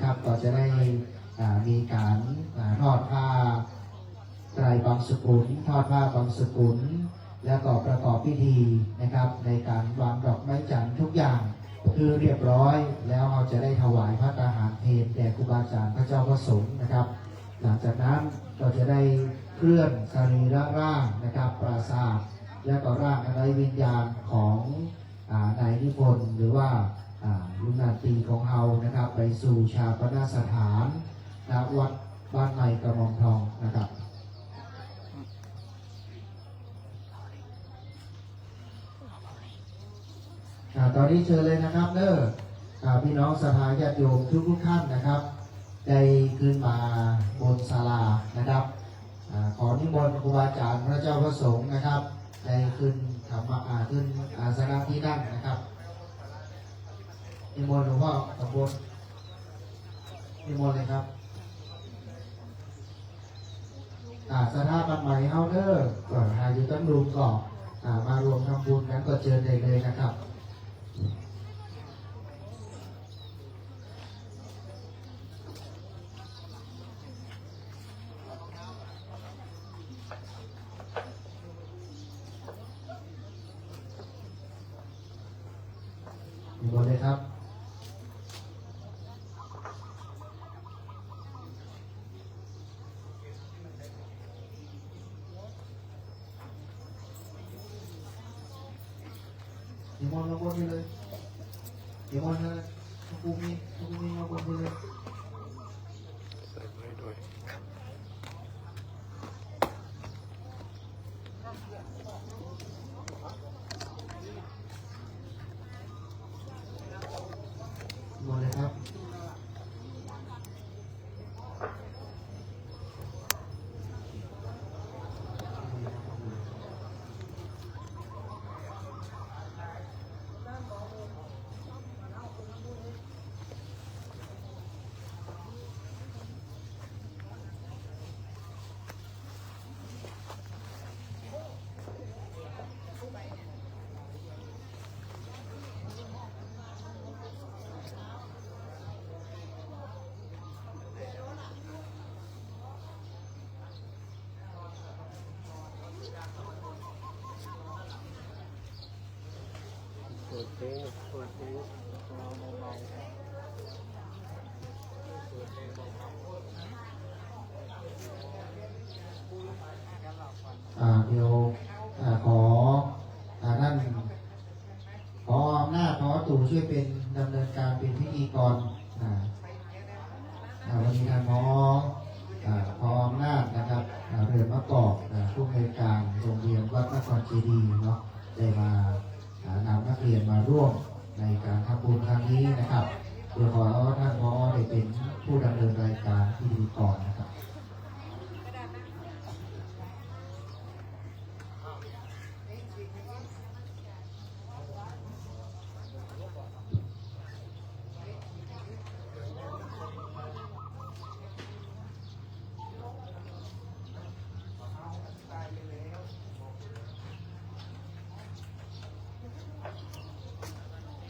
นะครับก็จะได้มีการทอดผ้าไตรบางสกุลทอดผ้าบางสกุลแล้วก็ประกอบพิธีนะครับในการวางดอกไม้จันทร์ทุกอย่างคือเรียบร้อยแล้วเราจะได้ถวายพระตาหารเพลแด่ครูบาอาจารย์พระเจ้าพระสงฆ์นะครับหลังจากนั้นก็จะได้เคลื่อนสรีระร่างนะครับปราสาทและก็ร่างอะไรวิญญาณของนายนิพนธ์หรือว่าลุงนาตีของเฮานะครับไปสู่ชาปนสถานณวัดบ้านใหม่กระมองทองนะครับตอนนี้เชิญเลยนะครับเด้อพี่น้องศรัทธาญาติโยมทุกท่านนะครับได้ขึ้นมาบนศาลานะครับขอนิมนต์ครูบาอาจารย์พระเจ้าพระสงฆ์นะครับได้ขึ้นธรรมะขึ้นอาสนะที่นั่งนะครับนิมนต์หลวงพ่อขอบคุณนิมนต์เลยครับศรัทธาบ้านใหม่เฮาเด้อก่อนอยู่ตั้งรูมก่อนมารวมทำบุญนั้นก็เชิญได้เลยนะครับนิมนต์เลยครับนิมนต์มาบนไปเลยนิมนต์เลยทุกมีมาบนไปเลยใส่ไว้ด้วยนิมนต์เลยครับเปิดเพลงเปิดเพลงเบาเดี๋ยวขอท่านขออำนาจขอตู่ช่วยเป็นดำเนินการเป็นพิธีกรวันนี้ท่านขออำนาจนะครับเรือนมะกอกผู้อำนวยการโรงเรียนวัดนครเจดีย์เนาะได้มานำนักเรียนมาร่วมในการทำบุญครั้งนี้นะครับเดี๋ยวขอท่านได้เป็นผู้ดำเนินรายการพิธีกรนะครับ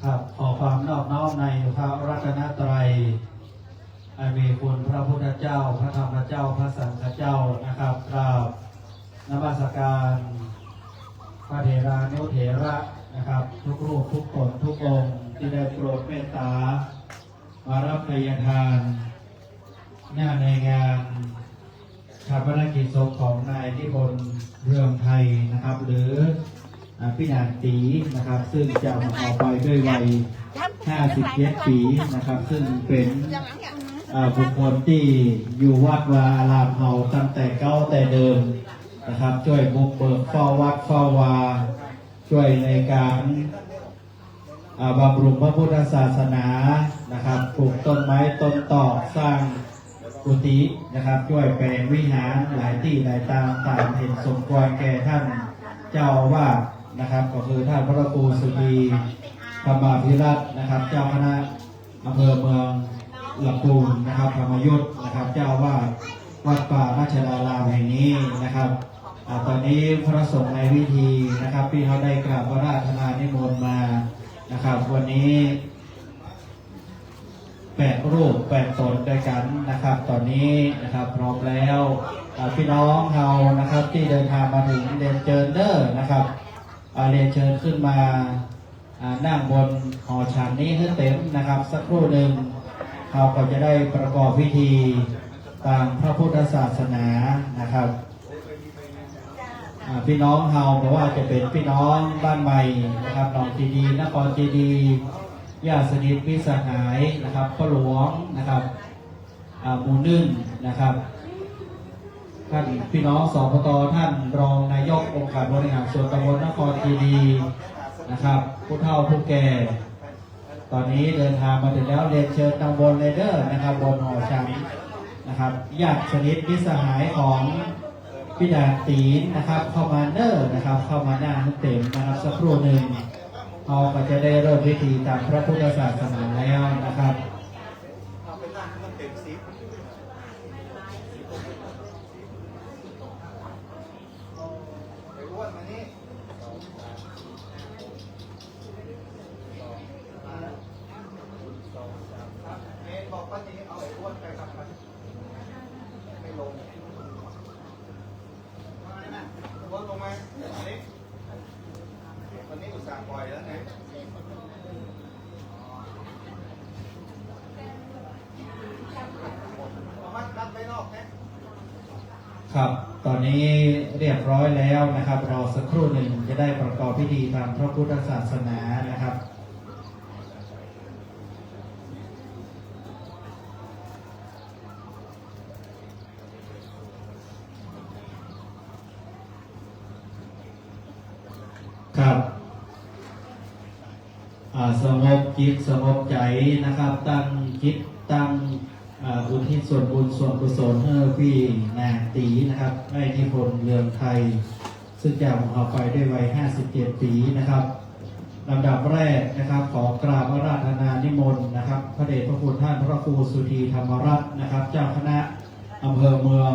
ครับขอความนอบน้อมในพระรัตนตรัยอันมีคุณพระพุทธเจ้าพระธรรมเจ้าพระสังฆเจ้านะครับกราบนมัสการพระเถรานุเถระนะครับทุกรูปทุกคนทุกองค์ที่ได้โปรดเมตตามารับพยทานในงานชาปนกิจศพของนายนิพนธ์เรืองไทยนะครับหรือพี่นางตีนะครับซึ่งจะเอาไปด้วยวัย57 ปีนะครับซึ่งเป็นบุคคลที่อยู่วัดวาอารามเฮาตั้งแต่เก่าแต่เดิมนะครับช่วยบุกเบิกเฝ้าวัดเฝ้าวาช่วยในการบำรุงพระพุทธศาสนานะครับปลูกต้นไม้ต้นตอกสร้างกุฏินะครับช่วยแปลงวิหารหลายที่หลายตามเห็นสมควรแก่ท่านเจ้าอาวาสนะครับก็คือท่านพระครูสุธีธรรมาภิรัตน์นะครับเจ้าคณะอำเภอเมืองลำพูนนะครับธรรมยุทธนะครับเจ้าอาวาสวัดป่าราชดารามแห่งนี้นะครับตอนนี้พระสงฆ์ในวิธีนะครับที่เขาได้กราบพระราชทานนิมนต์มานะครับวันนี้ 8 รูป 8 ตนด้วยกันนะครับ ตอนนี้นะครับพร้อมแล้วพี่น้องเรานะครับที่เดินทางมาถึงเรียนเชิญเด้อนะครับเรียนเชิญขึ้นมานั่งบนหอฉันนี้ให้เต็มนะครับสักครู่หนึ่งเราก็จะได้ประกอบพิธีตามพระพุทธศาสนานะครับพี่น้องเราเพราะว่าจะเป็นพี่น้องบ้านใหม่นะครับหนองจีดีนครจีดีญาติสนิทพิสหายนะครับพ่อหลวงนะครับหมู่นึ่งนะครับท่านพี่น้องสปต.ท่านรองนายกองค์การบริหารส่วนตำบลนครจีดีนะครับผู้เฒ่าผู้แก่ตอนนี้เดินทางมาถึงแล้วเรียนเชิญตำบลเลเดอร์นะครับบนหอฉันนะครับญาติสนิทพิสหายของพี่ดาตีนนะครับเข้ามาเนอร์นะครับเข้ามาหน้าเต็มนะครับสักครู่หนึ่งเราก็จะได้เริ่มพิธีตามพระพุทธศาสนาแล้วนะครับวันนี้อุตส่าห์ปล่อยแล้วไงรับไปนอกนะครับ ตอนนี้เรียบร้อยแล้วนะครับรอสักครู่หนึ่งจะได้ประกอบพิธีตามพระพุทธศาสนานะครับครับสงบจิตสงบใจนะครับตั้งจิตตั้งอุทิศส่วนบุญส่วนกุศลให้พี่นาตีนะครับได้นิพนธ์เรืองไทยซึ่งจากของเราไปด้วยวัย57 ปีนะครับลำดับแรกนะครับขอกราบอาราธนานิมนต์นะครับพระเดชพระคุณท่านพระครูสุธีธรรมรัตน์นะครับเจ้าคณะอำเภอเมือง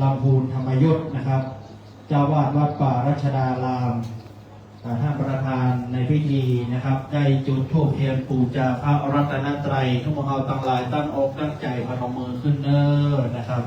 ลำพูนธรรมยุทธนะครับเจ้าวาดวัดป่ารัชดารามท่านประธานในพิธีนะครับได้จุดธูปเทียนปูชาพระรัตนตรัยทุกเราตั้งหลายตั้งอกตั้งใจพนมมือขึ้นเน้อนะครับ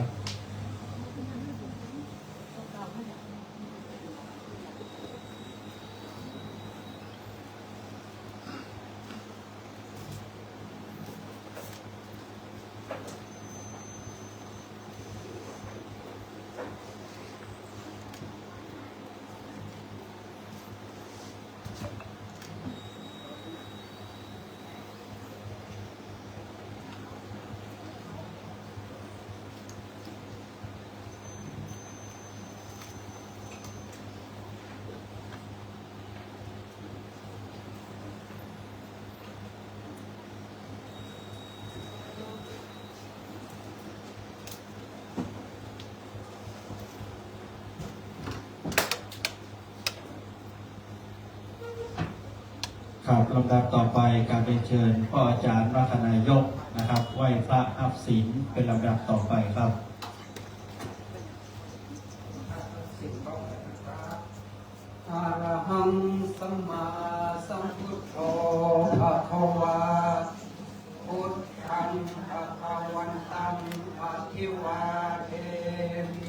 ครับลำดับต่อไปการเป็นเชิญพ่ออาจารย์มรคนายกนะครับไหว้พระอับศีลเป็นลำดับต่อไปครับอะระหังสัมมาสัมพุทโธภะคะวาพุทธังภะคะวันตังอะภิวาเทมิ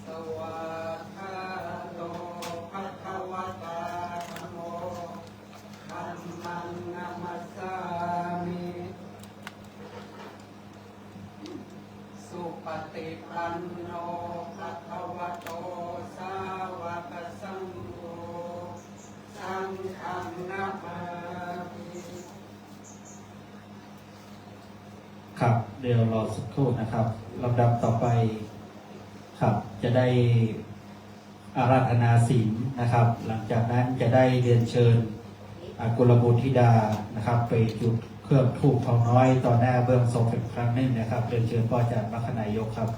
สวากขาโตภะคะวะตาธัมโมธัมมังนะมัสสามิสุปฏิปันโนภะคะวะโตสาวกสังโฆสังฆังนะมามิ ครับเดี๋ยวรอสักครู่นะครับลำดับต่อไปครับจะได้อาราธนาศีลนะครับหลังจากนั้นจะได้เรียนเชิญกุลบุตรธิดานะครับไปจุดเครื่องธูปทองน้อยต่อหน้าเบื้องศพอีกครั้งหนึ่งนะครับเรียนเชิญพ่ออาจารย์มรคนายกครับ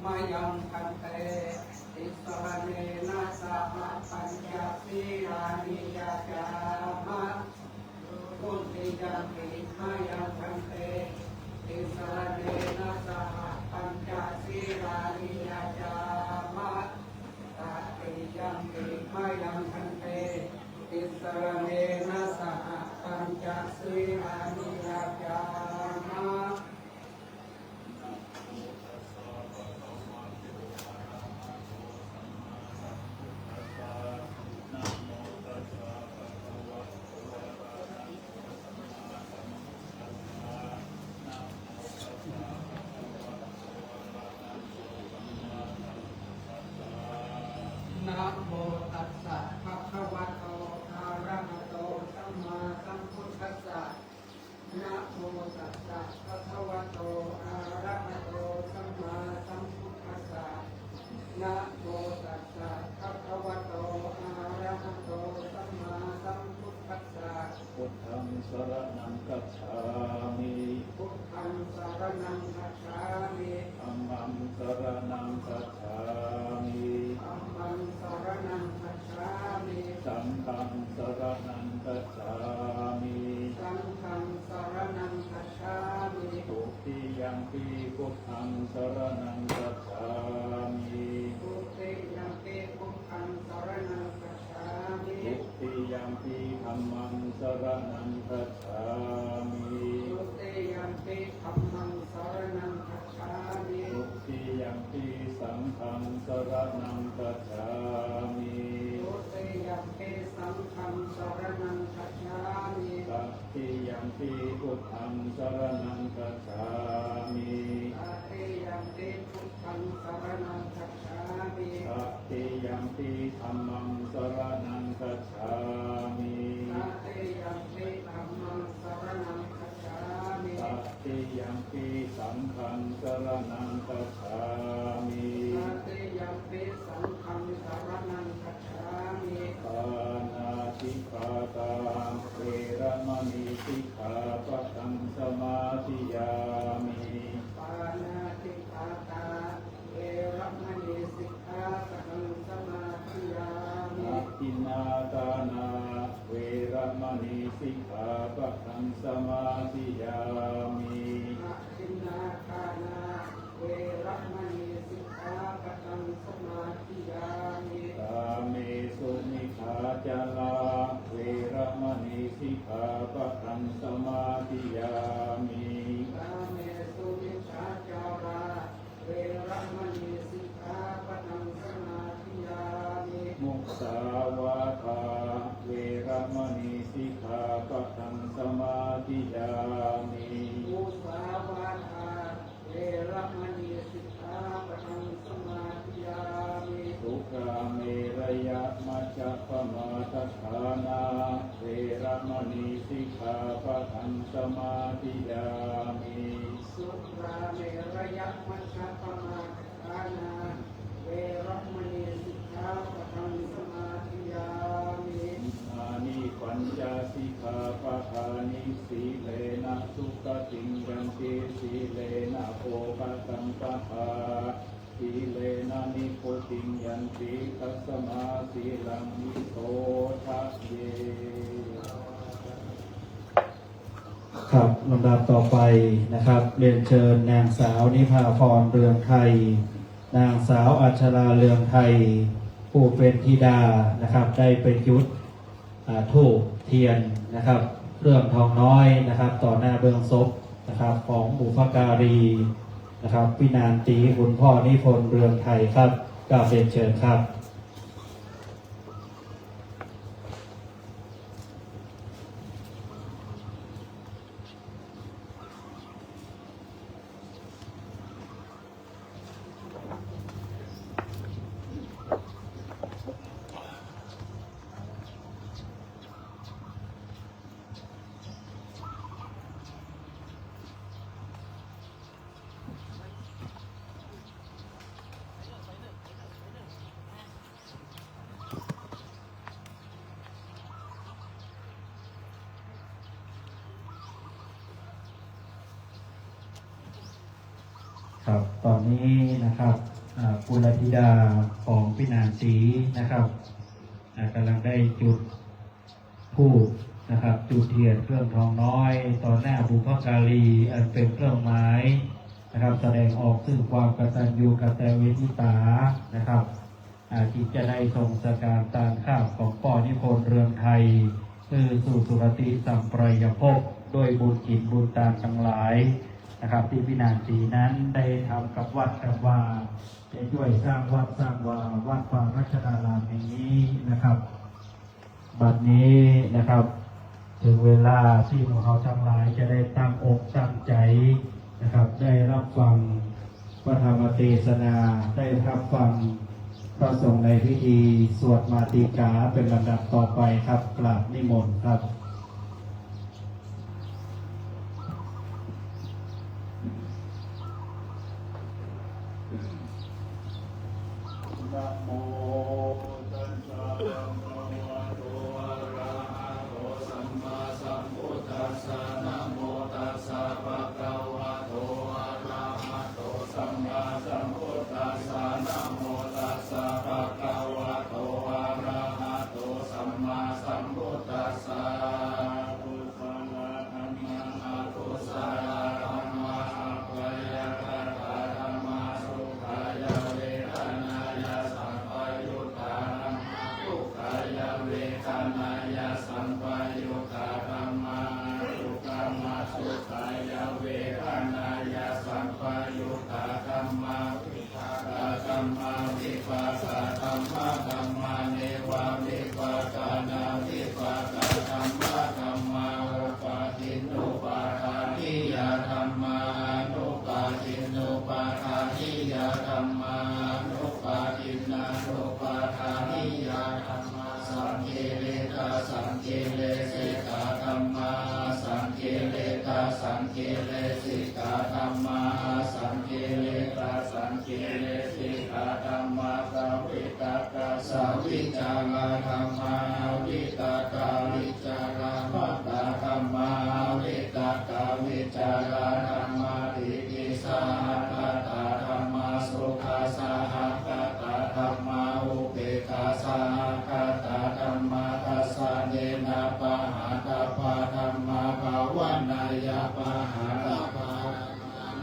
มายังคันเตอิสระเนนะสหปัญญาสีลานิยาจามะ ยังปิมายังพันเตติสรณเนนะสหปัญจศีลานิยาจามะตติยังปิมายังพันเตติสรณเนนะสหปัญจศีลานิยาจามะนะโมตัสสะภะคะวะโตอะระหะโตสัมมาสัมพุทธัสสะนะโมตัสสะภะคะวะโตอะระหะโตสัมมาสัมพุทธัสสะนะโมตัสสะภะคะวะโตอะระหะโตสัมมาสัมพุทธัสสะ พุทธังสรณังคัจฉามิ พุทธังสรณังคัจฉามิ ธัมมังสรณังคัจฉามิ ธัมมังสรณังคัจฉามิ สังฆังสรณังคัจฉามิ สังฆังสรณังคัจฉามิ ทุติยัมปิพุทธังสรณังคัจฉามิ ทุติยัมปิพุทธังสรณังคัจฉามิ ทุติยัมปิธัมมังสรณังคัจฉามิ ทุติยัมปิธัมมังสรณังคัจฉามิ ทุติยัมปิสังฆังสรณังคัจฉามิ ทุติยัมปิสังฆังสรณังคัจฉามิ ตัตติยัมปิพุทธังสรณังคัจฉามิ ตติยัมปิพุทธังสรณังคัจฉามิ ตัตติยัมปิธัมมังสรณังคัจฉามิ ตติยัมปิธัมมังสรณังคัจฉามิ ตัตติยัมปิสังฆังสรณังคัจฉามิ ตติยัมปิสังฆังสรณังคัจฉามิ ปานาติปาตาเวรมณีสิกขาปะทังสมาธิยามิ ปานาติปาตาเวรมณีสิกขาปะทังสมาธิยามิ อาทินนาทานาเวรมณีสิกขาปะทังสมาธิยามิ อะทินนาทานาเวรมณีสิกขาปะทังสมาธิยามิ กาเมสุมิขาจาลาเวรมณีสิกขาปะทังสมาธิยามิ กาเมสุมิชาจาราเวรมณีสิกขาปะทังสมาธิยามิ มุสาวาทาเวรมณีสิกขาปะทังสมาธิยามิ มุสาวาทาเวรมณีสิกขาปะทังสมาธิยามิ สุราเมรยะมัจจปมาทฐานาเวรมณีสิกขาปะทังสมาธิยามิ สุราเมรยมัชฌปมาทานาเวรมณีสิกขาปะทังสมาธิยามิ อานิปัญจสิกขาปะทานิสีเลนะสุขติงยันติสีเลนะโภคตังปะทาสีเลนะนิโคติงยันติทัสสมาสีลังวิโสทะเย ครับลำดับต่อไปนะครับเรียนเชิญนางสาวนิพาพรเรืองไทยนางสาวอัชราเรืองไทยผู้เป็นธิดานะครับได้ไปจุดธูปเทียนนะครับเครื่องทองน้อยนะครับต่อหน้าเบื้องศพนะครับของบุพการีนะครับพินานตีคุณพ่อนิพนธ์เรืองไทยครับกราบเรียนเชิญครับ ครับตอนนี้นะครับกุลธิดาของพี่นางศรีนะครับกำลังได้จุดธูป นะครับจุดเทียนเครื่องทองน้อยต่อหน้าบุพการีอันเป็นเครื่องหมายนะครับแสดงออกซึ่งความกตัญญูกตเวทิตานะครับที่จะได้ทรงสการตามข้าวของป่อนิพนธ์เรืองไทยคือสู่สุคติสัมปรายภพด้วยบุญกินบุญตามทั้งหลายนะครับที่พี่นางสีนั้นได้ทำกับวัดกับว่าได้ช่วยสร้างวัดสร้างวาวัดป่ารัชดารามแห่งนี้นะครับบัดนี้นะครับถึงเวลาที่พวกเขาทั้งหลายจะได้ตั้งอกตั้งใจนะครับได้รับฟังพระธรรมเทศนาได้รับฟังพระสงฆ์ในพิธีสวดมาติกาเป็นลำดับต่อไปครับกราบนิมนต์ครับ นะโมตัสสะภะคะวะโตอะระหะโตสัมมาสัมพุทธัสสะนะโมตัสสะภะคะวะโตอะระหะโตสัมมาสัมพุทธัสสะนะโมตัสสะภะคะวะโตอะระหะโตสัมมาสัมพุทธัสสะกุศลธรรมะอกุศลธรรมะอัปปยคตาธรรมะสุขายเวทนายาสัมปยุตตาธรรมะทุกขายเวทนายาสัมปยุตตาธรรมะทุกขมาสุขายเวทนายาสัมปยุตตาธรรมะวิภาคธรรมะวิภาคธรรมะธรรมะเนวะวิภาคนาวิภาคธรรมะธรรมะอุปาทินนุปาทานิยธรรมะนุปาทินนุปาทานิยธรรมะนุปาทินานุปาทานิยธรรมะสังเกเลกาสังเกเลสิกาธรรมะสังเกเลกาสังเกเลสิกาธรรมะสังเกเลกาสังเกเลสิกาธรรมะสาวิตากาสาวิจาราธรรมะวิตากาวิจารามัตตาธรรมะวิตากาวิจาราธรรมะติติสาหะตาธรรมะสุขาสาหะตาธรรมะอุเบกขาสาหะตาธรรมะทัสสะเนนะปะหะตาปะธรรมะภาวานายาปะหะตาปะ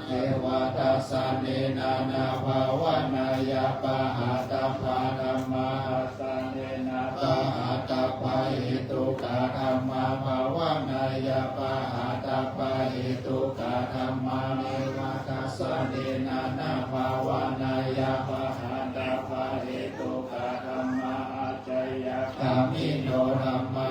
เทวทัสสะเนนะนาภาวานายาปะหะตาปะธรรมะทัสสะเนนะปะหะตาปะหิตุกะธรรมะภาวานายาปะหะตาปะหิตุกะธรรมะเนวทัสสะเนนะนาภาวานายาปะหะตาปะหิตุกะธรรมะอาจยคามิโนธรรมะ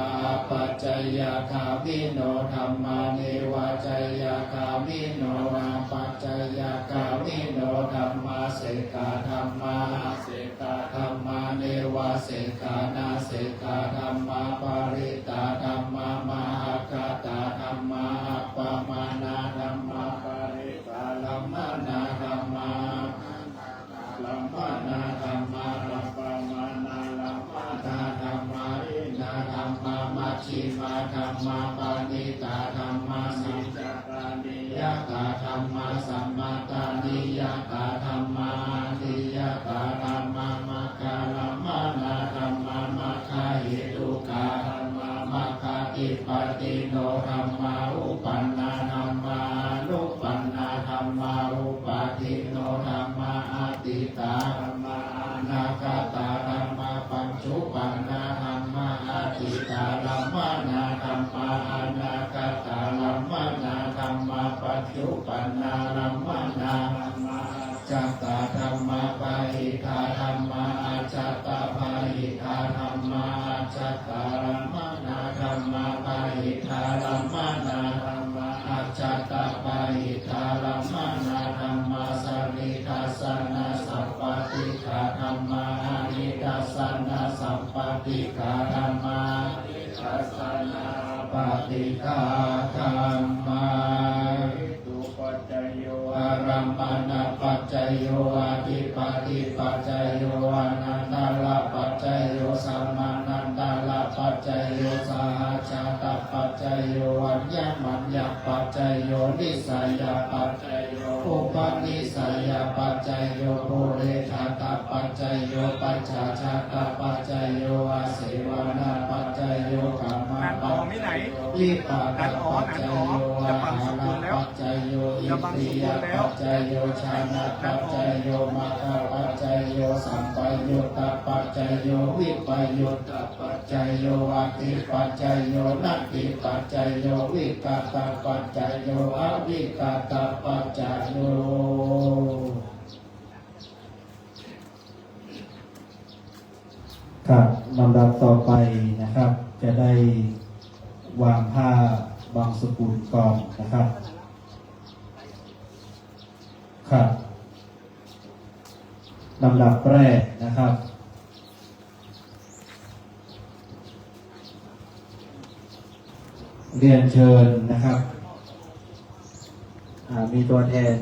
ปัจจยคามิโนธรรมะเนวจยคามิโนนาปัจจยคามิโนธรรมะเสกาธรรมะเสกาธรรมะเนวเสกานาเสกาธรรมะปริตาธรรมะมหากตาธรรมะอัปปมานาธรรมะปริตาลัมมานาธรรมะลัมมานาธรรมะลัมปมานาลัมมานาธรรมะอินาธรรมะมัชฌิมาธรรมะปานิตาธรรมะสัจจตานิยตาธรรมะสัมมาตานิยตาธรรมะนิยตาธรรมะมัคคาลัมมานาธรรมะมัคคาหิตุกาธรรมะมัคคาติปติโนธรรมะอุปันนาธรรมะนุปันนาธรรมะอุปาทิโนธรรมะอาติตาธรรมะอนาคตาธรรมะปัญจุปันนาธรรมะอาติตาลัมมานาธรรมะอนาคตาลัมมานาธรรมะปัจจุปันนาลัมมานาธรรมะจัตตาธรรมะปะหิทาธรรมะอาจัตตาปะหิทาธรรมะอาจัตตาลัมมานาธรรมะปะหิทาลัมมานาธรรมะอาจัตตาปะหิทาลัมมานาธรรมะสันนิทัสสนะสัพปติกาธรรมะอานิทัสสนะสัพปติกาธรรมะทัสสนะปฏิกาธรรมะตุปัจจโยอารัมมณปัจจโยอาทิปติปัจจโยอนันตละปัจจโยสัมมานันตละปัจจโยสหชาตปัจจโยอัญญมัญญ ปัจจยโยนิสัยปัจจยโยอุปนิสัยปัจจยโยปุเรชาตปัจจยโยปัจฉาชาตปัจจยโยอาเสวนาปัจจยโยกรรมปัจจยโยวิปากปัจจยโยอาหารปัจจยโยอินทรียปัจจยโยชานะปัจจยโยมัคคะปัจจยโยสัมปยุตตปัจจยโยวิปยุตตปัจจยโยอติปัจจยโยนัตติปัจจยโยวิกาตปัจจยโยอวิกาตปัจจยโยครับลำดับต่อไปนะครับ จะได้วางผ้าบางสกุลก่อนนะครับครับลำดับแรกนะครับเรียนเชิญนะครับมีตัวแทน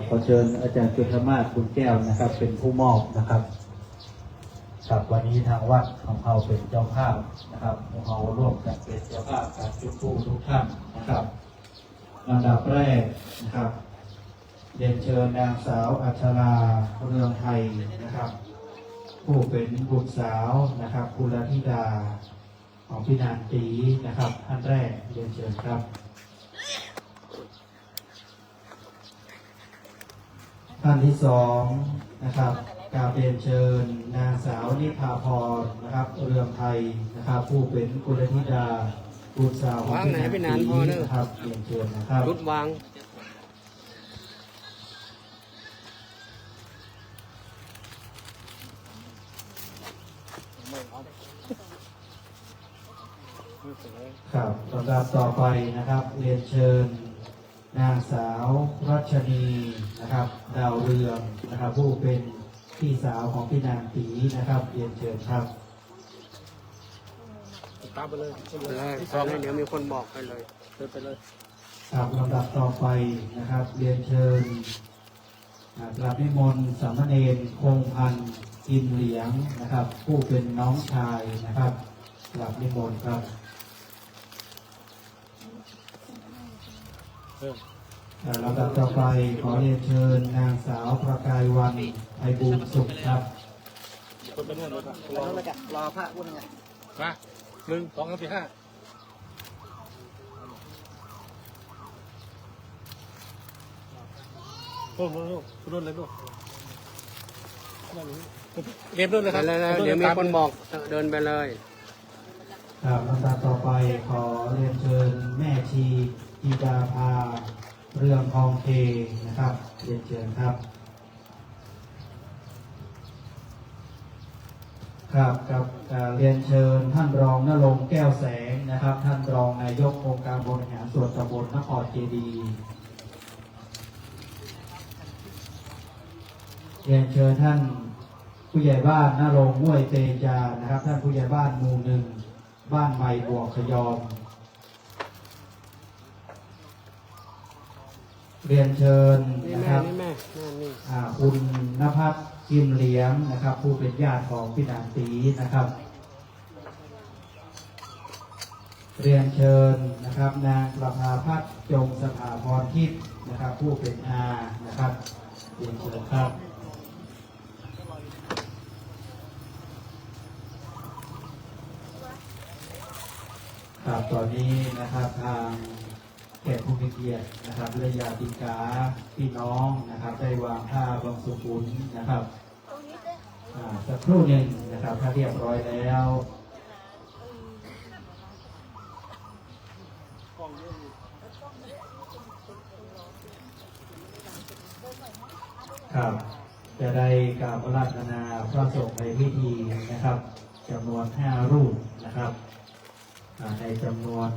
ขอเชิญอาจารย์จุฑมาศบุญแก้วนะครับ เป็นผู้มอบนะครับครับวันนี้ทางวัดของเราเป็นเจ้าภาพนะครับเราร่วมกันเป็นเจ้าภาพการจุดธูปทุกท่านนะครับลำดับแรกนะครับเรียนเชิญนางสาวอัชราเรืองไทยนะครับ ผู้เป็นบุตรสาวนะครับกุลธิดาของพี่นางตีนะครับท่านแรกเรียนเชิญครับท่านที่สองนะครับกราบเรียนเชิญนางสาวนิพาพรนะครับเรืองไทยนะครับผู้เป็นกุลธิดาบุตรสาวของพี่นางตีนะครับเรียนเชิญนะครับรุดวางครับลำดับต่อไปนะครับเรียนเชิญนางสาวรัชนีนะครับดาวเรืองนะครับผู้เป็นพี่สาวของพี่นางตีนะครับเรียนเชิญครับ ตามไปเลยตรงนี้เดี๋ยวมีคนบอกไปเลยเดินไปเลย ครับลำดับต่อไปนะครับเรียนเชิญกราบนิมนต์สามเณรคงพันธ์อินเหลียงนะครับผู้เป็นน้องชายนะครับกราบนิมนต์ครับลำดับต่อไปขอเรียนเชิญนางสาวประกายวันไพบูลย์สุขครับ คนไปนู่นเลยครับรอพระพูดยังไงมา1 2 3 4 5ลูกเลยลูกเก็บด้วยเลยครับเดี๋ยวมีคนบอกเดินไปเลย ครับลำดับต่อไปขอเรียนเชิญแม่ชีจีดาภาเรืองทองเทนะครับเรียนเชิญครับครับกับเรียนเชิญท่านรองณรงค์แก้วแสงนะครับท่านรองนายกองค์การบริหารส่วนตำบลนครเจดีย์เรียนเชิญท่านผู้ใหญ่บ้านณรงค์ห้วยเตจานะครับท่านผู้ใหญ่บ้านหมู่ 1บ้านใหม่บวกขยอมเรียนเชิญนะครับคุณณภัสกิมเลี้ยงนะครับผู้เป็นญาติของพี่นางตีนะครับเรียนเชิญนะครับนางประภาพัฒน์จงสถาพรทิพย์นะครับผู้เป็นอานะครับเรียนเชิญครับครับตอนนี้นะครับทางแขกผู้มีเกียรตินะครับและญาติกาพี่น้องนะครับได้วางผ้าบางสุกุลนะครับสักครู่หนึ่งนะครับถ้าเรียบร้อยแล้วครับจะได้กราบพระราชนาพระสงฆ์ในพิธีนะครับจำนวน5 รูปนะครับในจำนวน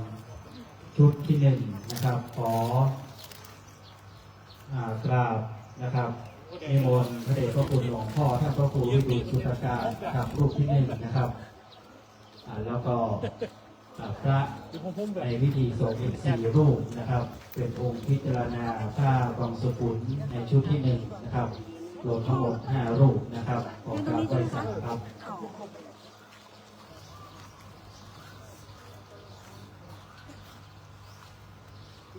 ชุดที่1นะครับขอกราบนะครับนิมนต์พระเดชพระคุณหลวงพ่อท่านพระครูวิบูลย์ชุตการครับรูปที่1นะครับแล้วก็พระในพิธีสงฆ์อีก4 รูปนะครับเป็นองค์พิจารณาผ้าบางสกุลในชุดที่1นะครับรวมทั้งหมด5 รูปนะครับของการไหว้สังครับ เ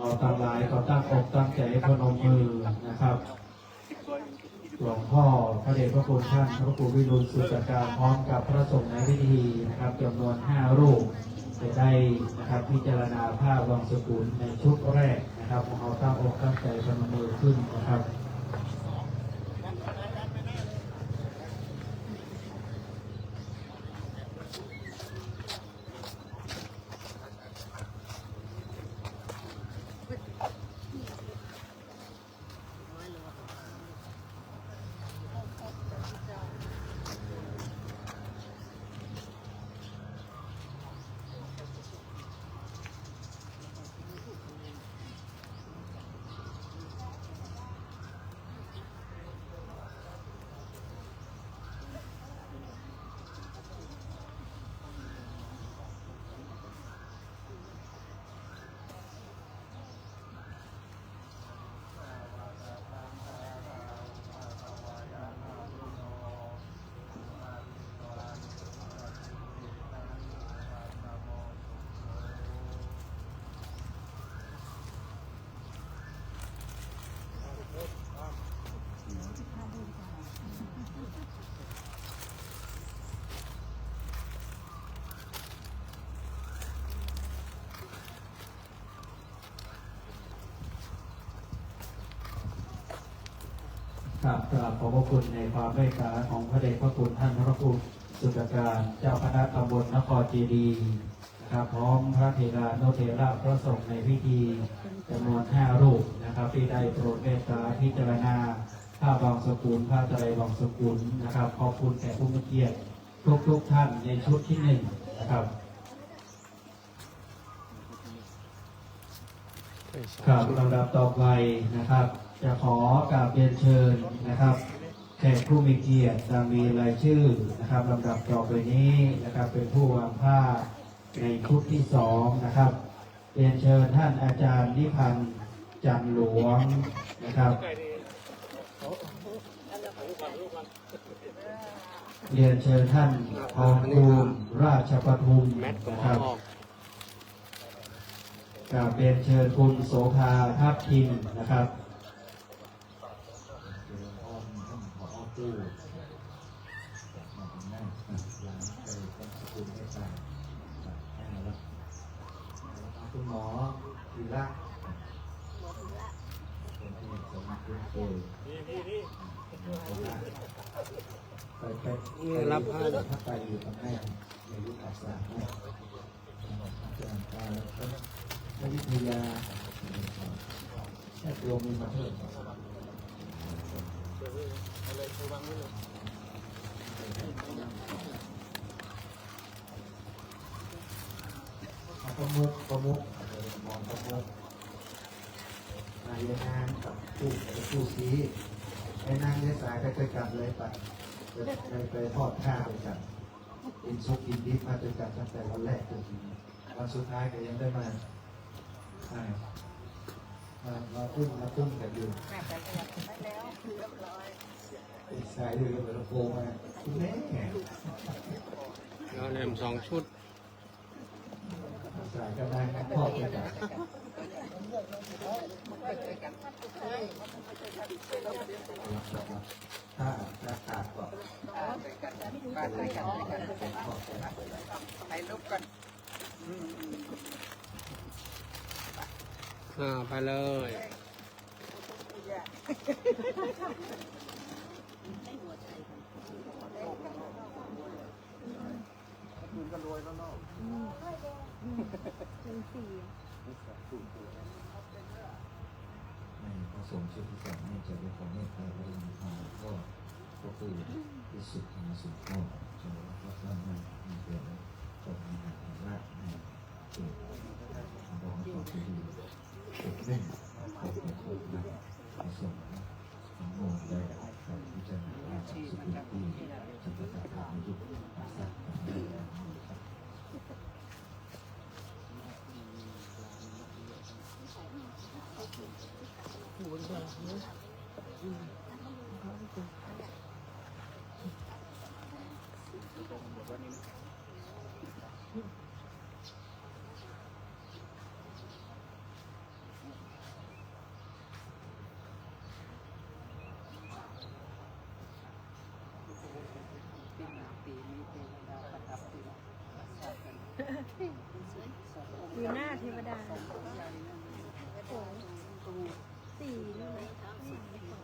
ราทั้งหลายก็ตั้งอกตั้งใจพนมมือนะครับหลวงพ่อพระเดชพระคุณท่านพระครูวิรุฬสุจการพร้อมกับพระสงฆ์ในพิธีนะครับจำนวน5 รูปจะได้นะครับพิจารณาภาพวังสกุลในชุดแรกนะครับเราตั้งอกตั้งใจพนมมือขึ้นนะครับ ครับกราบขอบพระคุณในความเมตตาของพระเดชพระคุณท่านพระครูสุจการเจ้าคณะตำบลนครเจดีย์นะครับพร้อมพระเถรานุเถระพระสงฆ์ในพิธีจำนวน5 รูปนะครับที่ได้โปรดเมตตาพิจารณาผ้าบางสกุลผ้าไตรบางสกุลนะครับขอบคุณแก่ผู้มีเกียรติทุกท่านในชุดที่1นะครับครับลำดับต่อไปนะครับจะขอกราบเรียนเชิญนะครับแขกผู้มีเกียรติจะมีรายชื่อนะครับลำดับต่อไปนี้นะครับเป็นผู้วางผ้าในชุดที่2นะครับเรียนเชิญท่านอาจารย์นิพันธ์จันหลวงนะครับเรียนเชิญท่านทองคูณราชปทุมนะครับกราบเรียนเชิญคุณโสภาทัพทิมนะครับคุณหมอธีระไปรับผ้าถ้าไปอยู่ตรงไหนในยุคอาสาอาจารย์การแล้วก็วิทยาแค่รวมมีมาเพิ่มประมุขมองประมุขนายนางกับผู้ซีไอ้นางเนี่ยสายไปกันเลยไปทอดข้าวกันกินซุปกินดิบมาด้วยกันตั้งแต่วันแรกจนถึงวันสุดท้ายก็ยังได้มาตุ้มกันอยู่อีกสายด้วยก็เป็นโกมาคุณแม่เราเล่ม2 ชุดสายกระดานทอดไปกันถ้าขาดก่อนไปลุกกัน ไปเลยพระสงฆ์ชุดที่2นี่จะเป็นของเมตตาบารมีของหลวงพ่อก็คือที่สุดธรรมสุขพ่อจะบอกว่าท่านมีเกิดจบมีหนักรักในเกิดบอกว่าขอที่ดีเกิดเล่นขอเป็นคนนะพระสงฆ์ของโมได้การพิจารณาสุขุมที่จะประกาศในยุคอาสาของเรา ดูหน้าเทวดาสวยสีนี่นะ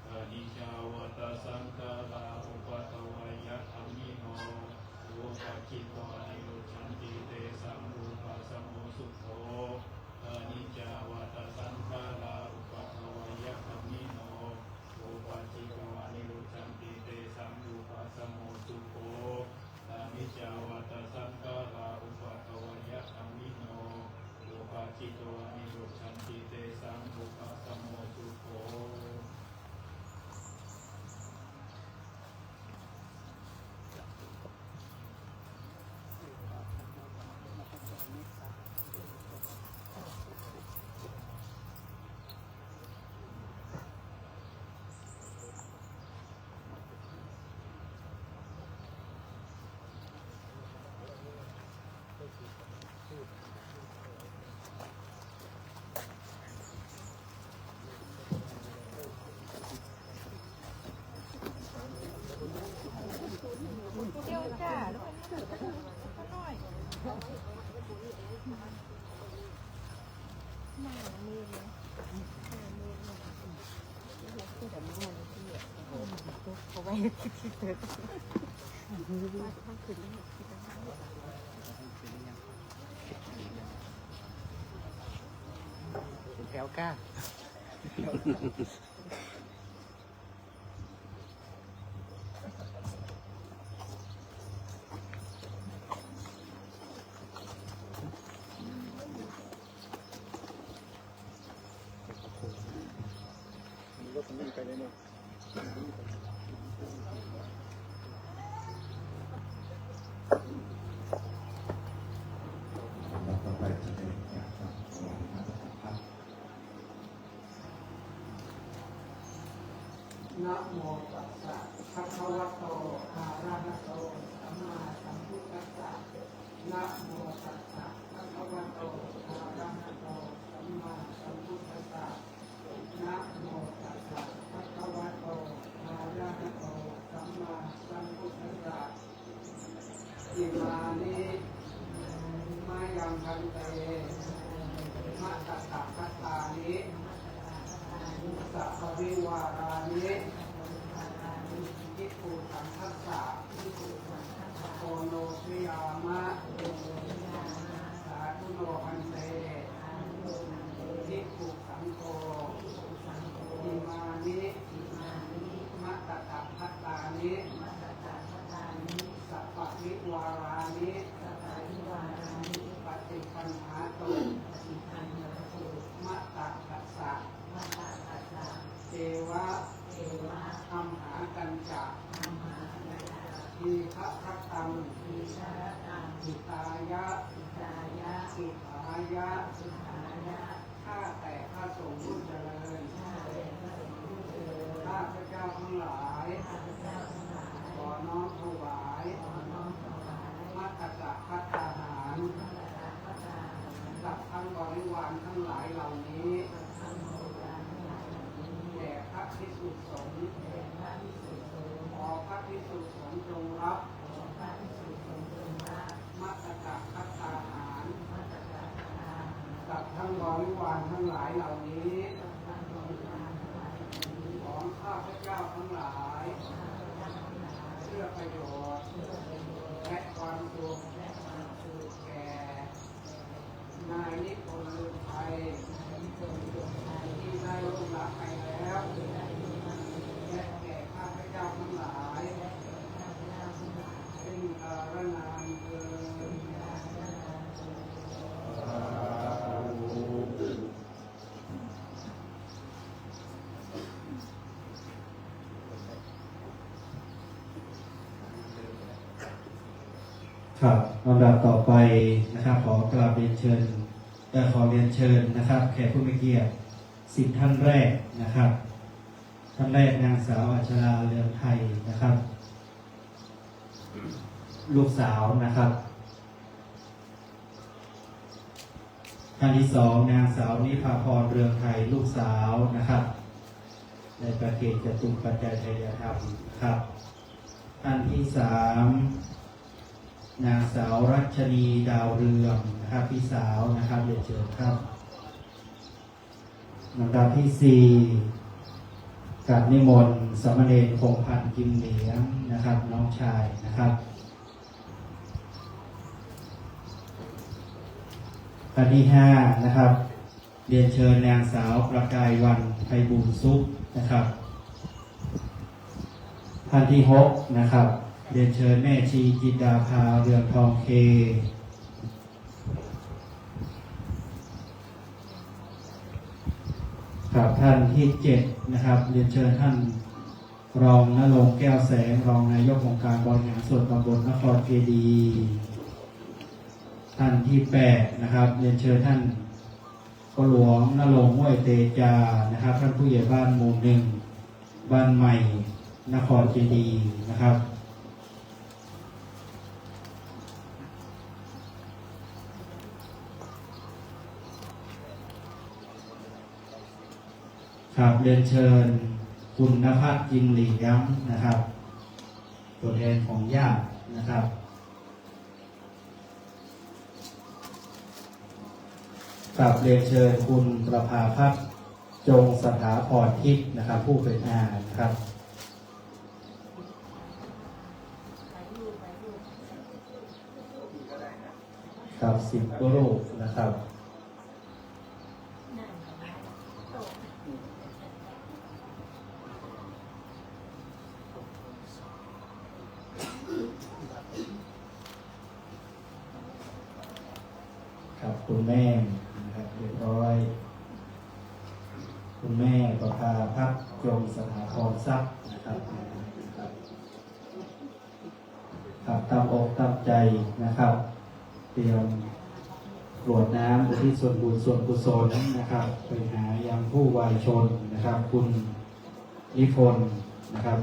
อนิจจาวัตสังขาราอุปาทวายะธรรมิโนโอภะคิโตอนิโรชันติเตสัมรูปะสัมโมสุโธอนิจจาวัตสังขาราอุปาทวายะธรรมิโนโอภะคิโตอนิโรชันติเตสัมรูปะสัมโมสุโธอนิจจาวัตสังขาราอุปาทวายะธรรมิโนโอภะคิโตอนิโรชันติเตสัมรูปะสัมโมสุโธเที่ยวจ้าแล้วก็น้อยหน้าเมนเลยหน้าเมนเลยพูดแบบนี้มันที่เขาไว้ที่เธอต้องขึ้นแล้วคิดแล้วเป็นแถวก้า นะโมตัสสะภะคะวะโตอะระหะโตสัมมาสัมพุทธัสสะนะโมตัสสะภะคะวะโตอะระหะโตสัมมาสัมพุทธัสสะนะโมตัสสะภะคะวะโตอะระหะโตสัมมาสัมพุทธัสสะอิมานิมายังคันเตมะตะตะคัตตานิสัพพวิวารานิทิฏฐุสังคัสสะโอโนชยามะสาธุโนพันเตทิฏฐุสังโฆอิมานิมัตตะพัตตานิสัพพวิวารานิปฏิปัญหาตุมัตตะกัสสะเทวะอัมหากัญจทีฆะทัตตังหิตายะสุขายะข้าแต่พระสงฆ์ผู้เจริญข้าพระเจ้าทั้งหลายขอน้อมถวายมัตตะภัตตาหารกับทั้งบริวารทั้งหลายเหล่านี้แด่พระภิกษุสงฆ์ขอพระภิกษุสงฆ์จงรับมัตตะภัตตาหารกับทั้งบริวารทั้งหลายเหล่านี้ของข้าพเจ้าทั้งหลายเพื่อประโยชน์และความสุขแก่นายนิพนธ์ลืมไทยที่ได้ร่วงลับไปแล้วและแก่ข้าพเจ้าทั้งหลายซึ่งการนานเกิน ครับลำดับต่อไปนะครับขอกราบเรียนเชิญขอเรียนเชิญนะครับแขกผู้มีเกียรติ10 ท่านแรกนะครับท่านแรกนางสาวอัชราเรืองไทยนะครับลูกสาวนะครับท่านที่สองนางสาวนิพาพรเรืองไทยลูกสาวนะครับในประเกศจตุปัจจัยไตรธรรมครับท่านที่สามนางสาวรัชนีดาวเรืองนะครับพี่สาวนะครับเรียนเชิญครับลำดับที่สี่กับนิมนต์สามเณรคงพันธ์กิมเหลียงนะครับน้องชายนะครับท่านที่ห้านะครับเรียนเชิญนางสาวประกายวันไพบูลย์สุขนะครับท่านที่หกนะครับเรียนเชิญแม่ชีจิตดาภาเรืองทองเคครับท่านที่เจ็ดนะครับเรียนเชิญท่านรองณรงค์แก้วแสงรองนายกองค์การบริหารส่วนตำบลนครเจดีย์ท่านที่แปดนะครับเรียนเชิญท่านก็หลวงณรงค์ห้วยเตจานะครับท่านผู้ใหญ่บ้านหมู่หนึ่งบ้านใหม่นครเจดีย์นะครับครับเรียนเชิญคุณณภัทรจิงหลีย้ำนะครับตัวแทนของญาตินะครับกับเรียนเชิญคุณประภาพัฒน์จงสถาพรทิพย์นะครับผู้เป็นอานะครับกับ10 กว่ารูปนะครับกับคุณแม่นะครับเรียบร้อยคุณแม่ประภาพัฒน์จงสถาพรทรัพย์นะครับครับตามอกตามใจนะครับเตรียมกรวดน้ำอุทิศส่วนบุญส่วนกุศลนะครับไปหายังผู้วายชนนะครับคุณนิพนธ์นะครับ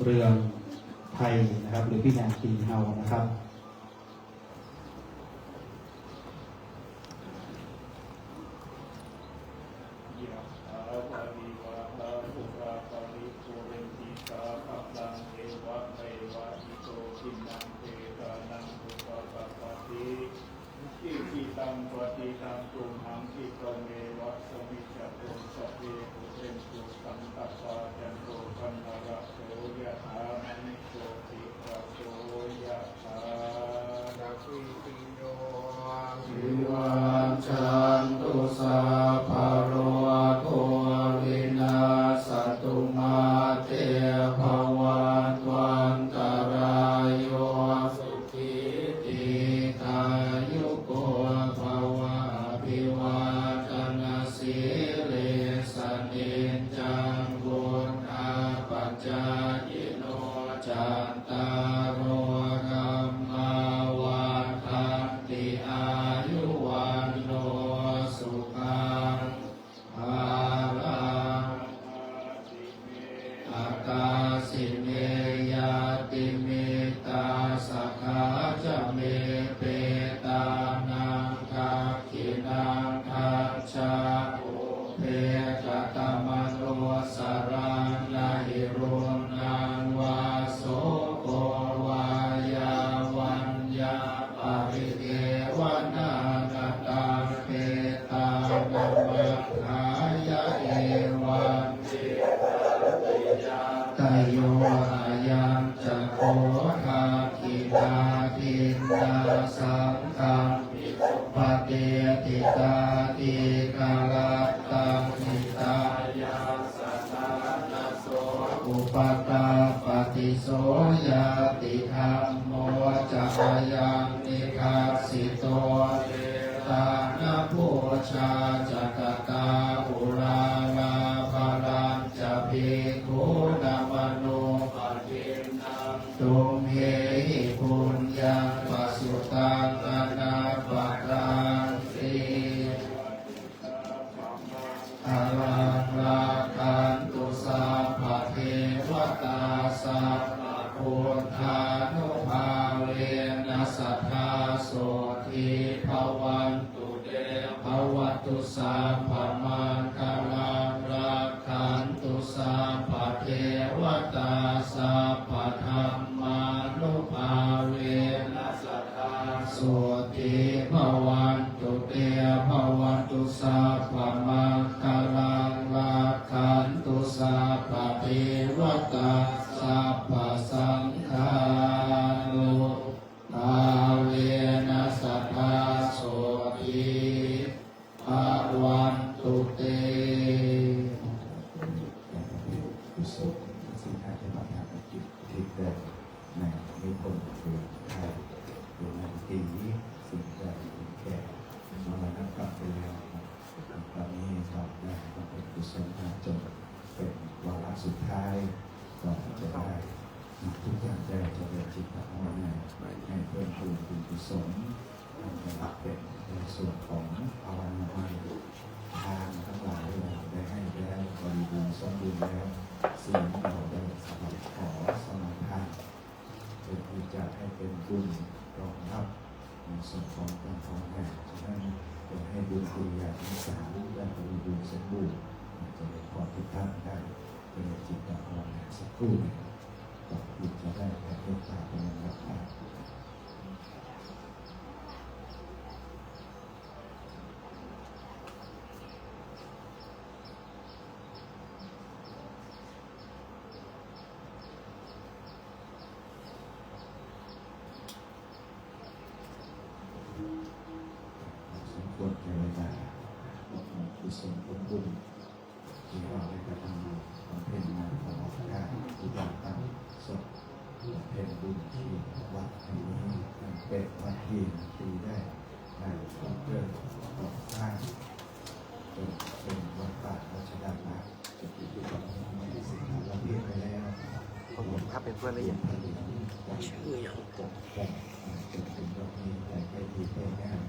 เรืองไทยนะครับหรือพี่นางตีเฮานะครับตังปฏิตังตุมหังคิปะเมวะสมิจจตุสัพเพปุเรนตุสังกัปปะจันโทปนระโสยะถามณิโชติระโสยะถาราคุติโยวิวัชชันตุสัพพะโรโควินาศตุมาเตภวัตวันตรายโยสุขีติกายุโกภวะภิวาทนาสิเลสเนจังวุฒาปัจจายโนจัตตารโอกัมมาวันทันติอายุวันโนสุขังภาลังอากาสิเนยติเมตาสกขาจะเมเปตานังกักขินังทัชชาอุเพกตมโนสรังนาหิรุนังวาโสโกวายาวันยาปริเทวนานาตังเปตานัมมะขายะเอวันติตโยอายังจะโคหาคินาทินาสังฆังปฏิติตาติกาลตังนิตายาสนานาโสอุปตาปฏิโสยติธรรมโมจะยังนิคัสสิโตเตตานะพุชาจักตาอุราลาภลังจะภิกขุนามโนปะทินังตุมเหหิปุญญา ตุสัพพมังคลังรักขันตุสัพพเทวตาสัพพธัมมานุภาเวนัสสะสุติภวันตุเตภวันตุสัพพมังคลังรักขันตุสัพพเทวตาสัพพสังฆานุภาเวนัสสะสุติภวันตุเต กุศลสิ่งที่จะมาทำให้จิตที่เกิดในนิพนธ์คือไทยหรือในที่สิ่งใดแก่มรณะกลับไปแล้วตอนนี้เราได้มาเป็นกุศลจนเป็นวาระสุดท้ายก่อนจะได้ทุกอย่างได้จะเป็นจิตภาวนาให้เพิ่มพูนเป็นกุศลจะเป็นในส่วนของภาวนาใหม่ทางทั้งหลายเราได้ให้แล้วบริบูรณ์สมบูรณ์แล้วสิ่งที่เราได้สมัครขอสมาทานเพื่อที่จะให้เป็นบุญรองรับในส่วนของการภาวนาฉะนั้นจะให้บุญกุศลทั้งสามได้บริบูรณ์สมบูรณ์จะได้ขอทุกท่านได้เป็นจิตภาวนาสักครู่ต่อที่จะได้แผ่เมตตาเป็นลำดับไป สมควรแก่เวลากุศลผลบุญที่เราได้กระทำบำเพ็ญมาตลอดกาลทุกอย่างตั้งสดบำเพ็ญบุญที่วัดแห่งนี้เป็นวัดที่ได้ต้องเกิดต่อสร้างจนเป็นวัดป่าราชดามาจะติดอยู่กับไม่ได้สิ่งที่เราเรียนไปแล้วผมถ้าเป็นเพื่อนละเอียดชื่ออย่างจนเป็นเรามีแต่ไปดีไปงาน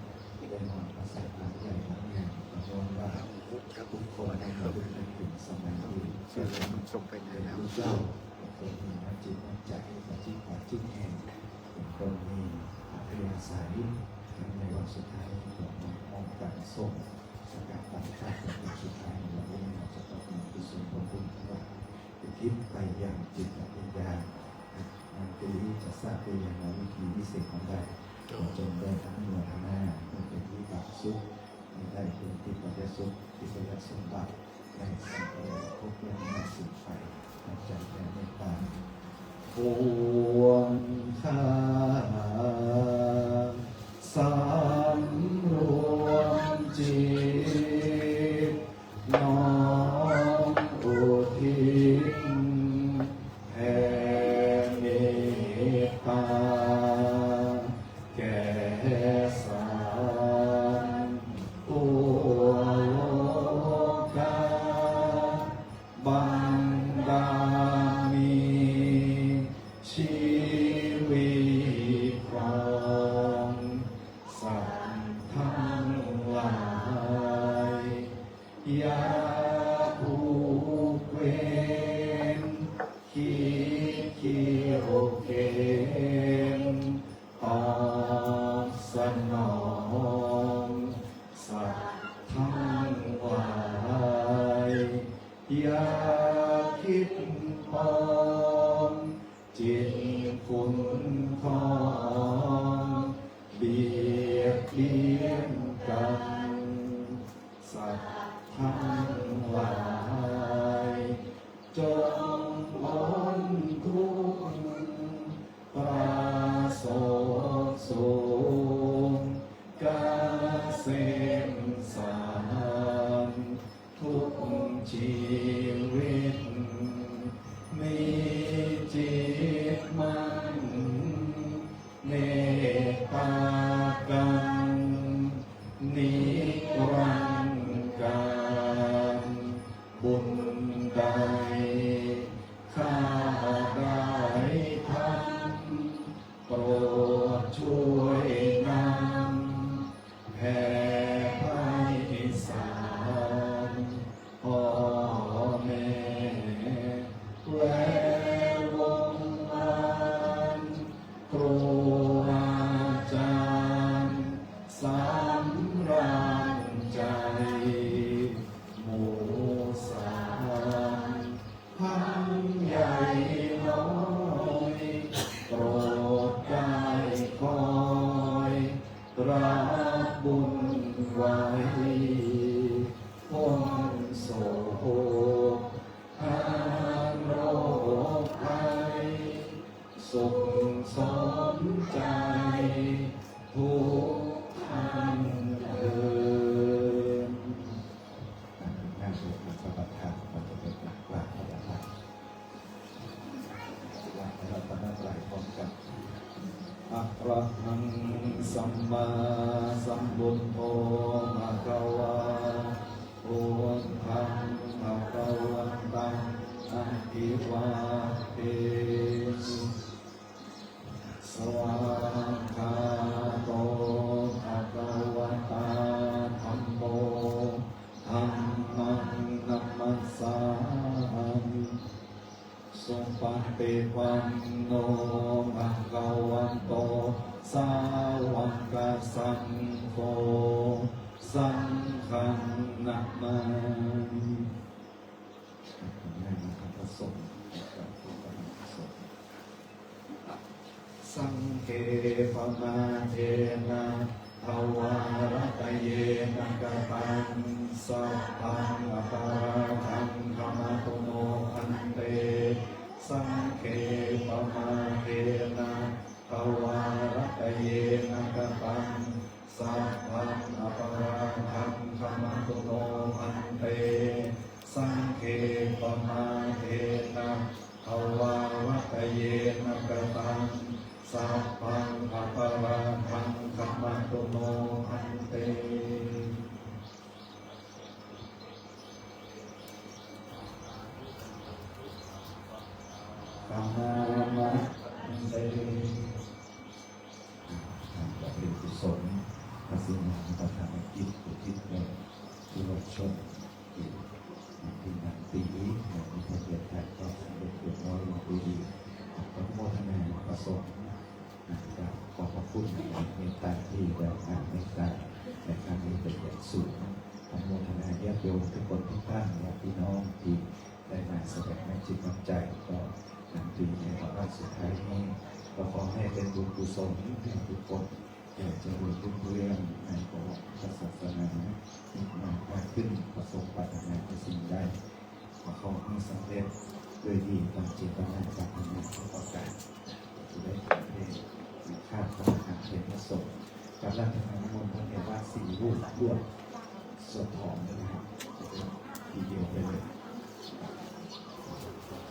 ได้นอนประสาทหลังใหญ่หลังงานขอโทษว่าทุกคนได้เข้าถึงสมัยที่เชื่อมันทรงไปเลยแล้วเจ้าเป็นคนมีน้ำจิตน้ำใจกับจิตปากจิตแห่งเป็นคนมีอัธยาศัยในวันสุดท้ายของมองการส่งสกัดตั้งชาติเป็นสุดท้ายในวันนี้เราจะต้องมีกุศลผลบุญทั้งหลายไปคิดไปอย่างจิตวิญญาณมันปีจะทราบได้อย่างไรวิธีวิเศษของใดจงได้ทั้งเมื่อทั้งหน้าเป็นที่บักสุขได้เป็นที่ปัจจสุขที่เป็นสมบัติได้สิ่งใดพบเรื่องในสิ่งไปตั้งใจแผ่เมตตาพวงข้าสำรวมจิตน้อมอุทิศแผ่เมตตาแก่สามตัวโลกาบังดามีชีวิตครองสัตว์ทั้งหลายอย่าผูกเวรคิดเกี่ยวเกณฑ์ตอบสนองสัตว์ทั้งหลายอย่าคิดปองจิตคุณทองเบียดเบียนกันสัตว์ทั้ง ติปันโนภะคะวันโตสาวกสังโฆสังฆังนะมามิให้มาพระสงฆ์กับผู้ปฏิบัติสงฆ์สังเฆปมาเทนะภวารตเยนะกตังสัพพังอปาทังธรรมตุโนอันเตสังเฆปมาเทนะภวารตเยนะกตังสัพพังอปาทังธรรมตุโนอันเตสังเฆปมาเทนะภวารตเยนะกตังสัพพังอปาทังธรรมตุโนอันเตกามะเตบำเพ็ญกุศลพระสิงห์ประธานกิจอุทิศแด่ผู้รับชมที่นันตีในประเทศไทยก็สำเร็จเรียบร้อยมาดีขอโมทนาประสงค์ขอพระคุณในเมตตาที่ได้งานเมตตาในครั้งนี้เป็นอย่างสูงขอโมทนาญาติโยมทุกคนทุกท่านและพี่น้องที่ได้มาแสดงน้ำจิตน้ำใจก็นำปีในวาระสุดท้ายนี้ก็ขอให้เป็นบุญกุศลให้ทุกคนอยากจะรู้ทุกเรื่องในประวัติศาสนามีมากขึ้นประสบปรารถนาในสิ่งใดขอให้สำเร็จด้วยดีตามเจตนาจากพระพุทธประการจะได้ประเทศข้าพระอาเทนสงฆ์กับราชธรรมมณฑลเทวาสี่รูปด้วยสวดถอนนะครับทีเดียวไปเลย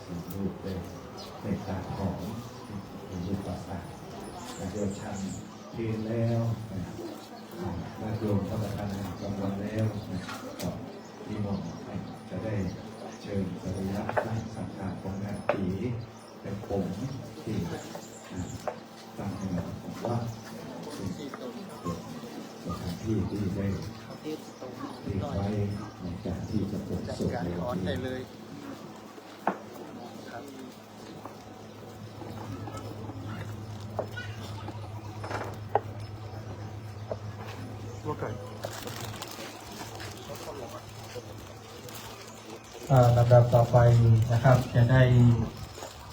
สี่รูปเลยในตาของรูปประสาทเดียวชันเทียนแล้วมาโยมพระประธานกำลังแล้วก็ที่มองจะได้เชิญสรีระตั้งสังขารของนางตีเป็นผมที่ตั้งในของว่าสถานที่ที่ได้ที่ไว้ในการที่จะเป็นส่วนในวันนี้ลำดับต่อไปนะครับจะได้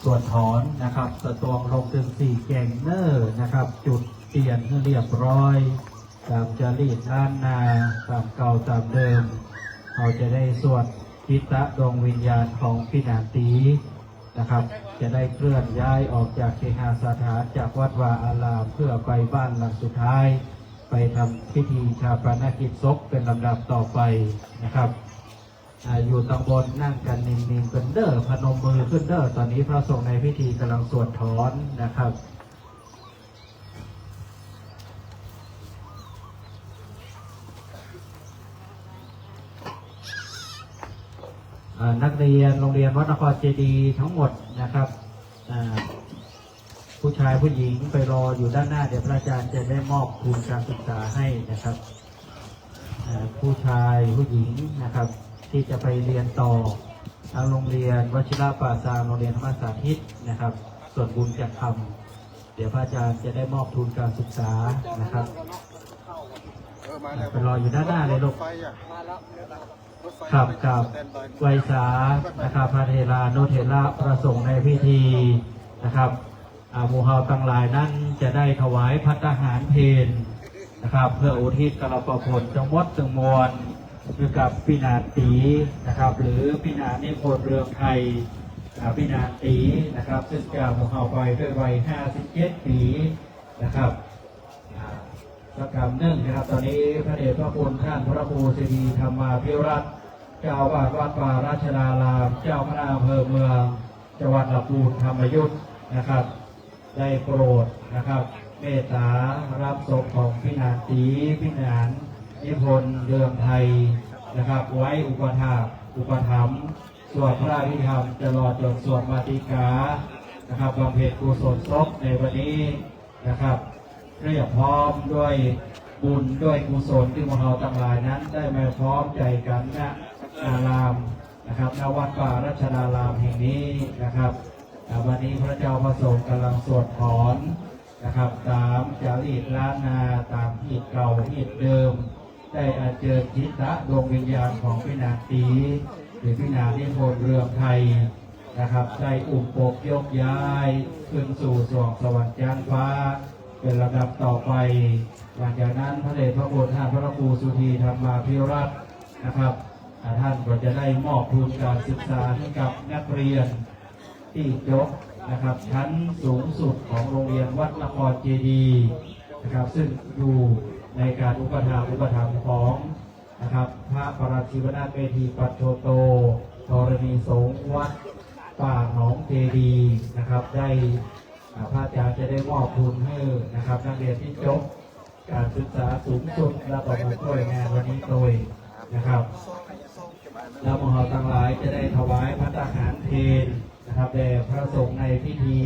สวดถอนนะครับสตวงลงถึง4แก่งเนอร์นะครับจุดเปลี่ยนให้เรียบร้อยตามจริตล้านนาตามเก่าตามเดิมเราจะได้สวดพิตะดวงวิญญาณของพี่นาตีนะครับจะได้เคลื่อนย้ายออกจากเคหสถานจากวัดวาอารามเพื่อไปบ้านหลังสุดท้ายไปทำพิธีชาปนกิจศพเป็นลำดับต่อไปนะครับอยู่ตำบลนั่งกันนิ่งๆกันเด้อพนมมือขึ้นเด้อตอนนี้พระสงฆ์ในพิธีกำลังสวดถอนนะครับนักเรียนโรงเรียนวัดนครเจดีย์ทั้งหมดนะครับผู้ชายผู้หญิงไปรออยู่ด้านหน้าเดี๋ยวพระอาจารย์จะได้มอบทุนการศึกษาให้นะครับผู้ชายผู้หญิงนะครับที่จะไปเรียนต่อทางโรงเรียนวชิรปราสาทโรงเรียนธรรมสาธิตนะครับส่วนบุญจะทำเดี๋ยวพระอาจารย์จะได้มอบทุนการศึกษานะครับไปรออยู่ด้านหน้าเลยลูกขับกับไวสานะครับพระเทรานุเทระประสงค์ในพิธีนะครับหมู่เฮาทั้งหลายนั้นจะได้ถวายภัตตาหารเพลนะครับเพื่ออุทิศกรปผลจังหวัดจังมวลคือกับพี่นาตีนะครับหรือพี่นานิพนธ์เรืองไทยพี่นาตีนะครับซึ่งจากหมู่เฮาไปด้วยวัย57 ปีนะครับประกรรมหนึ่งนะครับตอนนี้พระเดชพระคุณท่านพระครูสิริธรรมาภิรัตน์เจ้าอาวาสวัดป่าราชดารามเจ้าคณะอำเภอเมืองจังหวัดลำพูนธรรมยุทธนะครับได้โปรดนะครับเมตตารับศพของพี่นาตีพี่นานนิพนธ์เรืองไทยนะครับไว้อุปถัมภ์สวดพระอภิธรรมตลอดจนสวดมาติกานะครับบำเพ็ญกุศลศพในวันนี้นะครับเรียบพร้อมด้วยบุญด้วยกุศลที่พวกเราทั้งหลายนั้นได้มาพร้อมใจกันณอารามนะครับณวัดป่าราชดารามแห่งนี้นะครับ วันนี้พระเจ้าประสงค์กำลังสวดถอนนะครับตามจารีตล้านนาตามหีบเก่าหีบเดิมได้อาเจิญจิตตะดวงวิญญาณของพี่นาตีหรือพี่นานิพนธ์เรืองไทยนะครับได้อุ้มปกยกย้ายขึ้นสู่สวงสวรรค์ชั้นฟ้าเป็นลำดับต่อไปหลังจากนั้นพระเดชพระคุณท่านพระครูสุธีธรรมาภิรัตน์นะครับท่านก็จะได้มอบทุนการศึกษาให้กับนักเรียนที่ยกนะครับชั้นสูงสุดของโรงเรียนวัดนครเจดีย์นะครับซึ่งอยู่ในการอุปถัมภ์ของนะครับพระปราชิวนาถเมธีปัจโชโตธรณีสงฆ์วัดป่าหนองเจดีย์นะครับได้พระอาจารย์จะได้มอบทุนให้นะครับนักเรียนที่จบการศึกษาสูงสุดและประมาช่วยงานวันนี้โดยนะครับแล้วมหาทั้งหลายจะได้ถวายพระทหารเพลนะครับแด่พระสงฆ์ในพิธี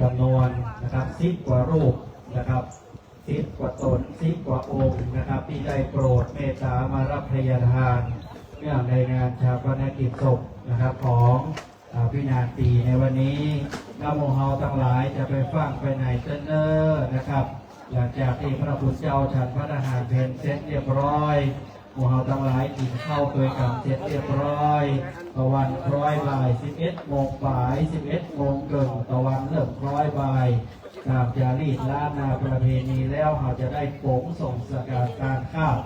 จำนวนนะครับ10 กว่ารูปนะครับ10 กว่าตน10 กว่าองค์นะครับที่ได้โปรดเมตตามารับพยาทานเนื่องในงานชาปนกิจศพนะครับของพี่นาตีในวันนี้น้ำโมเฮาทั้งหลายจะไปฟังไปไหนเต้นเนอร์นะครับหลังจากที่พระพุทธเจ้าฉันพระทหารเพลเสร็จเรียบร้อยโมเฮาทั้งหลายกินข้าวโดยกับเสร็จเรียบร้อยตะวันคล้อยบ่าย11 โมงบ่าย11 โมงเกินตะวันเริ่มคล้อยบ่ายตามจารีตล้านนาประเพณีแล้วเราจะได้โปงส่งสการการข้าว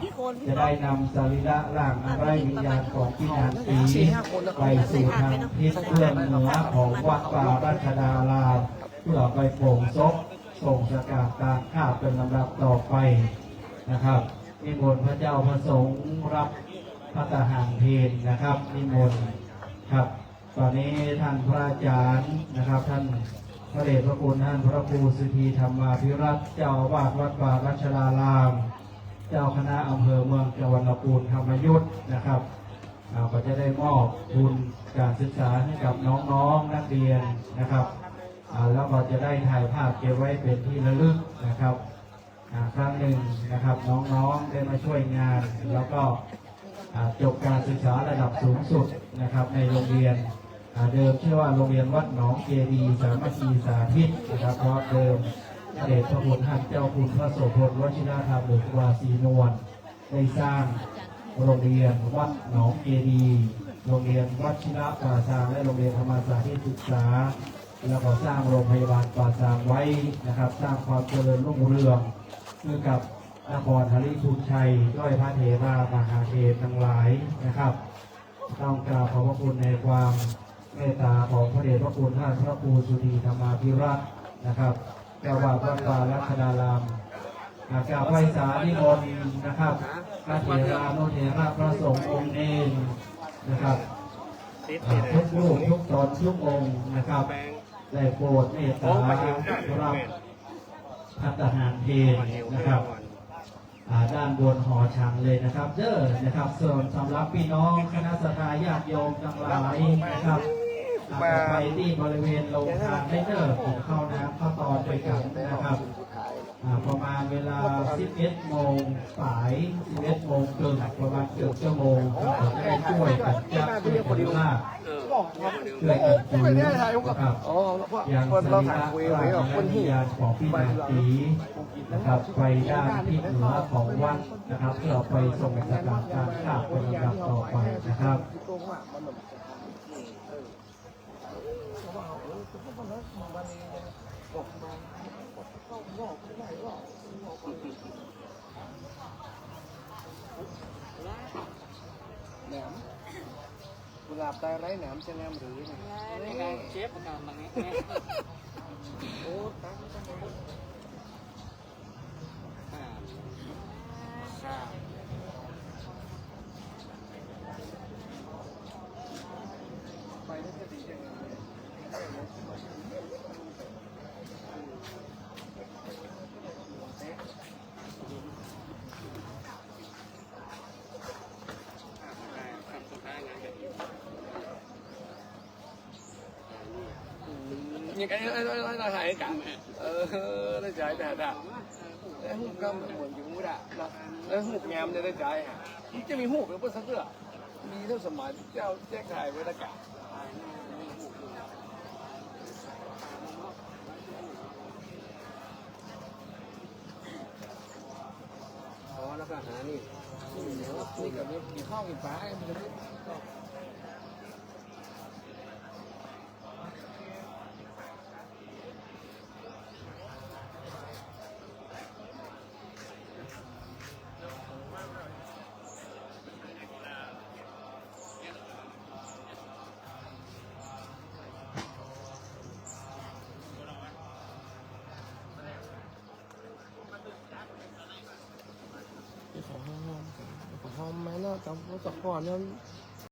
จะได้นำสรีระร่างอันไร้วิญญาณของพี่นานตีไปสู่ทางทิศเบื้องเหนือของวัดป่ารัชดารามเพื่อไปโปงศพส่งสการการข้าวเป็นลำดับต่อไปนะครับนิมนต์พระเจ้าพระสงฆ์รับพระทหารเพลนะครับนิมนต์ครับตอนนี้ท่านพระอาจารย์นะครับท่านพระเดชพระคุณท่านพระครูสุธีธรรมาภิรัตน์เจ้าอาวาสวัดป่ารัชดารามเจ้าคณะอำเภอเมืองจังหวัดลำพูนธรรมยุทธนะครับก็จะได้มอบทุนการศึกษาให้กับน้องๆนักเรียนนะครับแล้วก็จะได้ถ่ายภาพเก็บไว้เป็นที่ระลึกนะครับครั้งหนึ่งนะครับน้องๆได้มาช่วยงานแล้วก็จบการศึกษาระดับสูงสุดนะครับในโรงเรียนเดิมชื่อว่าโรงเรียนวัดหนองเจดีย์สามัคคีสาธิตนะครับเพราะเดิมเดชพระคุณท่านเจ้าคุณพระโสพลวชิราธรรมบุตรวาสีนวลได้สร้างโรงเรียนวัดหนองเจดีย์โรงเรียนวัดชิระป่าซางและโรงเรียนธรรมศาสตร์ที่ศึกษาแล้วก็สร้างโรงพยาบาลป่าซางไว้นะครับสร้างความเจริญรุ่งเรืองเมื่อกับนครธริทูลชัยด้วยพระเถรามหาเถรทั้งหลายนะครับต้องกราบขอบพระคุณในความเมตตาของพระเดชพระคุณท่านพระครูสุธีธรรมาภิรัตน์นะครับเจ้าวัดวัดป่ารัชดารามกราบไหว้สานิมนต์นะครับพระเถรานุเถระพระสงฆ์องค์เนรนะครับทุกรูปทุกตนทุกองค์นะครับได้โปรดเมตตารับพระทหารเพลนะครับด้านบนหอฉันเลยนะครับเด้อนะครับส่วนสำหรับพี่น้องคณะสัตยาติโยมทั้งหลายนะครับไปที่บริเวณโรงทานได้เด้อผมเข้าน้ำเข้าตอนไปกันนะครับประมาณเวลา11 โมงสาย 11 โมงเกินประมาณเกือบชั่วโมงเราจะได้ช่วยกันจับช่วยกันลากช่วยกันจูงนะครับอย่างสรีระร่างและวิญญาณของพี่นาตีนะครับไปด้านที่เหนือของวัดนะครับเพื่อไปส่งสการการข้าเป็นลำดับต่อไปนะครับแหนมกุหลาบตายไร้แหนมจะแหนมหรือไงเชฟมันมันไงโอ้ตั้งไปได้จะดีจังnhững cái nó hay cả nó chạy đà đà nó hút cơm mình dùng cái đà nó hút nhầm cho nó chạy hả chứ mình hút được bao giờ nữaมีเท่าสมัยเจ้าแจ้งถ่ายไว้แล้วกัน หานี่นี่กับนี้มีข้าวกินปลามันจะก็ของหอมไหมเนาะจำว่าตะกอนเนี่ย